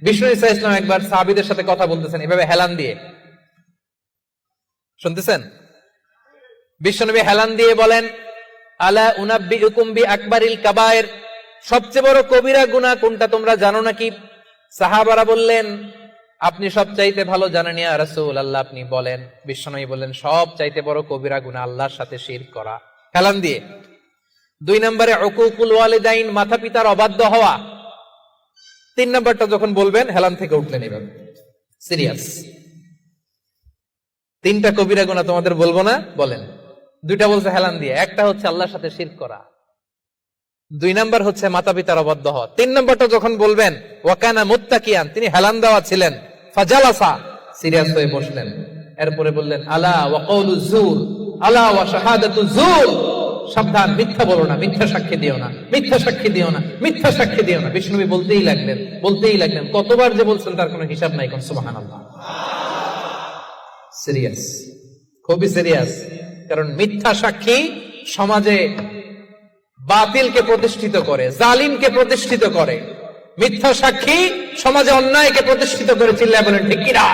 বিষ্ণু ঈসা ইসলাম একবার সাহাবীদের সাথে কথা বলতেছেন এভাবে হেলান দিয়ে, শুনতেছেন? বিশ্বনবী হেলান দিয়ে বলেন, আলা উনাব্বিউকুম বিআকবারিল কাবায়ের, সবচেয়ে বড় কবিরা গুনাহ কোনটা তোমরা জানো নাকি? সাহাবারা বললেন, আপনি সবচাইতে ভালো জানেন ইয়া রাসূলুল্লাহ, আপনি বলেন। বিশ্বনবী বললেন, সবচাইতে বড় কবিরা গুনাহ আল্লাহর সাথে শিরক করা, হেলান দিয়ে। 2 নম্বরে উকুকুল ওয়ালিদাইন, মাতা পিতার অবাধ্য হওয়া। 3 নম্বরটা যখন বলবেন হেলান থেকে উঠলেন এভাবে, সিরিয়াস। 3টা কবিরা গুনাহ তোমাদের বলবো না, বলেন। 2টা বলছে হেলান দিয়ে, একটা হচ্ছে আল্লাহর সাথে শিরক করা, 2 নাম্বার হচ্ছে মাতা পিতার অবাধ্য হওয়া। 3 নম্বরটা যখন বলবেন, ওয়াকানা মুত্তাকিয়ান, তিনি হেলান দেওয়া ছিলেন, ফাজালাসা, সিরিয়াস হয়ে বসলেন। এরপরে বললেন, আলা ওয়া কওলু যুর, আলা ওয়া শাহাদাতু যুর, সাবধান, মিথ্যা বলো না, মিথ্যা সাক্ষী দিও না, মিথ্যা সাক্ষী দিও না, মিথ্যা সাক্ষী দিও না। বিষ্ণুবী বলতেই লাগলেন, কতবার যে বলছেন তার কোনো হিসাব নাই। কোন সুবহানাল্লাহ। সিরিয়াস, খুবই সিরিয়াস। কারণ মিথ্যা সাক্ষী সমাজে বাতিলকে প্রতিষ্ঠিত করে, জালিমকে প্রতিষ্ঠিত করে। মিথ্যা সাক্ষী সমাজে অন্যায়কে প্রতিষ্ঠিত করে। চিল্লায় বলেন ঠিক কিনা?